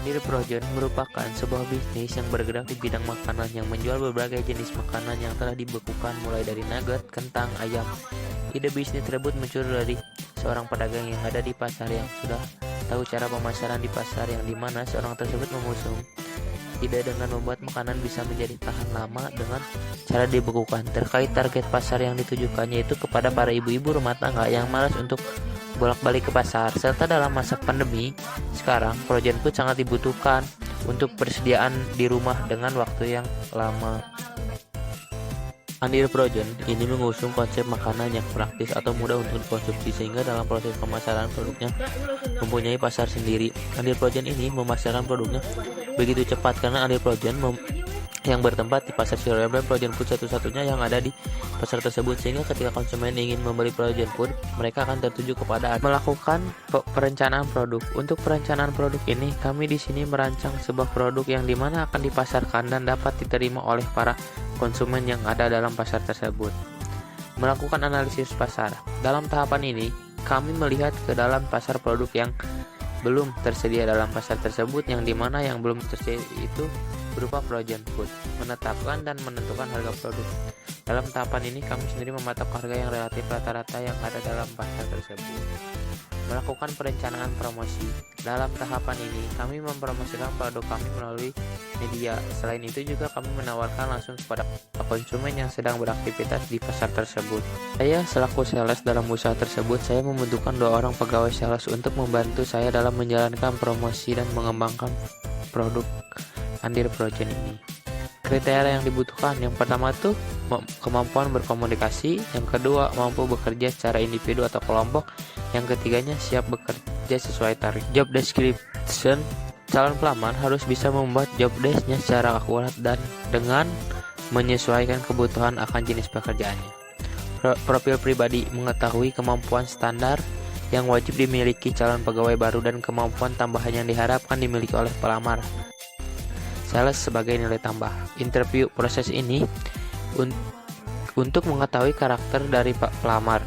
Andir Projen merupakan sebuah bisnis yang bergerak di bidang makanan yang menjual berbagai jenis makanan yang telah dibekukan mulai dari nugget, kentang, ayam. Ide bisnis tersebut muncul dari seorang pedagang yang ada di pasar yang sudah tahu cara pemasaran di pasar, yang dimana seorang tersebut mengusung ide dengan membuat makanan bisa menjadi tahan lama dengan cara dibekukan. Terkait target pasar yang ditujukannya itu kepada para ibu-ibu rumah tangga yang malas untuk bolak-balik ke pasar, serta dalam masa pandemi sekarang Projen Food sangat dibutuhkan untuk persediaan di rumah dengan waktu yang lama. Andir Projen ini mengusung konsep makanan yang praktis atau mudah untuk dikonsumsi, sehingga dalam proses pemasaran produknya mempunyai pasar sendiri. Andir Projen ini memasarkan produknya begitu cepat karena Andir Projen yang bertempat di pasar Cirebon, Projen Food satu-satunya yang ada di pasar tersebut, sehingga ketika konsumen ingin membeli Projen Food, mereka akan tertuju kepada melakukan perencanaan produk. Untuk perencanaan produk ini, kami di sini merancang sebuah produk yang dimana akan dipasarkan dan dapat diterima oleh para konsumen yang ada dalam pasar tersebut. Melakukan analisis pasar. Dalam tahapan ini, kami melihat ke dalam pasar produk yang belum tersedia dalam pasar tersebut, yang dimana yang belum tersedia itu berupa Projen Food. Menetapkan dan menentukan harga produk. Dalam tahapan ini kami sendiri mematok harga yang relatif rata-rata yang ada dalam pasar tersebut. Melakukan perencanaan promosi. Dalam tahapan ini kami mempromosikan produk kami melalui media. Selain itu juga kami menawarkan langsung kepada konsumen yang sedang beraktivitas di pasar tersebut. Saya selaku sales dalam usaha tersebut, saya membutuhkan 2 orang pegawai sales untuk membantu saya dalam menjalankan promosi dan mengembangkan produk Andir Projen ini. Kriteria yang dibutuhkan, yang pertama tuh kemampuan berkomunikasi, yang kedua mampu bekerja secara individu atau kelompok, yang ketiganya siap bekerja sesuai target. Job description, calon pelamar harus bisa membuat job desk-nya secara akurat dan dengan menyesuaikan kebutuhan akan jenis pekerjaannya. Profil pribadi, mengetahui kemampuan standar yang wajib dimiliki calon pegawai baru dan kemampuan tambahan yang diharapkan dimiliki oleh pelamar. Sales sebagai nilai tambah. Interview, proses ini untuk mengetahui karakter dari pelamar.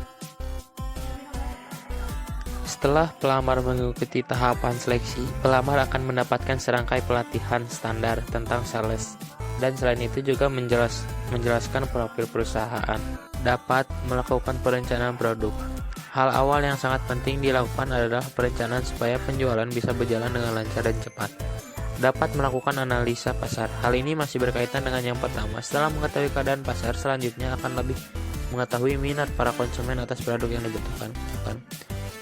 Setelah pelamar mengikuti tahapan seleksi, pelamar akan mendapatkan serangkai pelatihan standar tentang sales. Dan selain itu juga menjelaskan profil perusahaan. Dapat melakukan perencanaan produk. Hal awal yang sangat penting dilakukan adalah perencanaan supaya penjualan bisa berjalan dengan lancar dan cepat. Dapat melakukan analisa pasar. Hal ini masih berkaitan dengan yang pertama. Setelah mengetahui keadaan pasar, selanjutnya akan lebih mengetahui minat para konsumen atas produk yang dibutuhkan.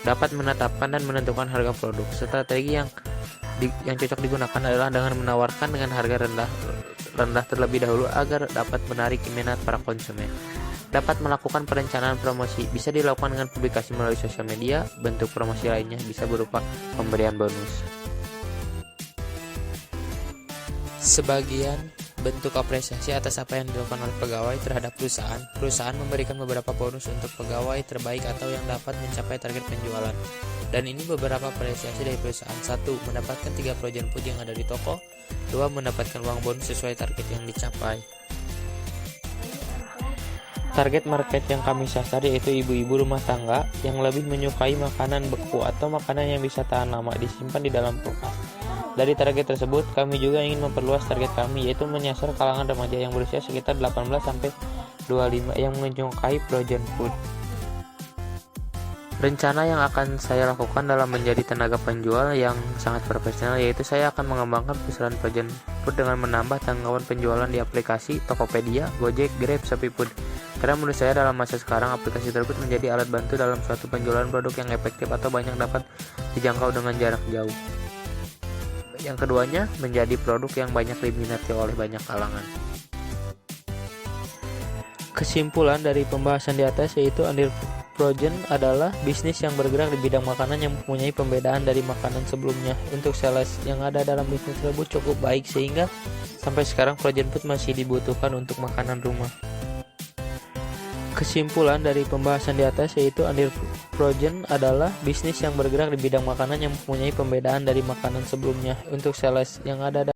Dapat menetapkan dan menentukan harga produk. Strategi yang cocok digunakan adalah dengan menawarkan dengan harga rendah terlebih dahulu agar dapat menarik minat para konsumen. Dapat melakukan perencanaan promosi. Bisa dilakukan dengan publikasi melalui sosial media. Bentuk promosi lainnya bisa berupa pemberian bonus. Sebagian bentuk apresiasi atas apa yang dilakukan oleh pegawai terhadap perusahaan. Perusahaan memberikan beberapa bonus untuk pegawai terbaik atau yang dapat mencapai target penjualan. Dan ini beberapa apresiasi dari perusahaan. 1. Mendapatkan 3 Projen Food yang ada di toko. 2. Mendapatkan uang bonus sesuai target yang dicapai. Target market yang kami sasar yaitu ibu-ibu rumah tangga yang lebih menyukai makanan beku atau makanan yang bisa tahan lama disimpan di dalam kulkas. Dari target tersebut, kami juga ingin memperluas target kami, yaitu menyasar kalangan remaja yang berusia sekitar 18-25 yang menyukai Projen Food. Rencana yang akan saya lakukan dalam menjadi tenaga penjual yang sangat profesional, yaitu saya akan mengembangkan perusahaan Projen Food dengan menambah tanggapan penjualan di aplikasi Tokopedia, Gojek, Grab, ShopeeFood. Karena menurut saya dalam masa sekarang aplikasi tersebut menjadi alat bantu dalam suatu penjualan produk yang efektif atau banyak dapat dijangkau dengan jarak jauh. Yang keduanya, menjadi produk yang banyak diminati oleh banyak kalangan. Kesimpulan dari pembahasan di atas yaitu Andir Projen adalah bisnis yang bergerak di bidang makanan yang mempunyai pembedaan dari makanan sebelumnya. Untuk sales yang ada dalam bisnis tersebut cukup baik sehingga sampai sekarang Projen Food masih dibutuhkan untuk makanan rumah. Kesimpulan dari pembahasan di atas yaitu Andir Projen adalah bisnis yang bergerak di bidang makanan yang mempunyai pembedaan dari makanan sebelumnya. Untuk sales yang ada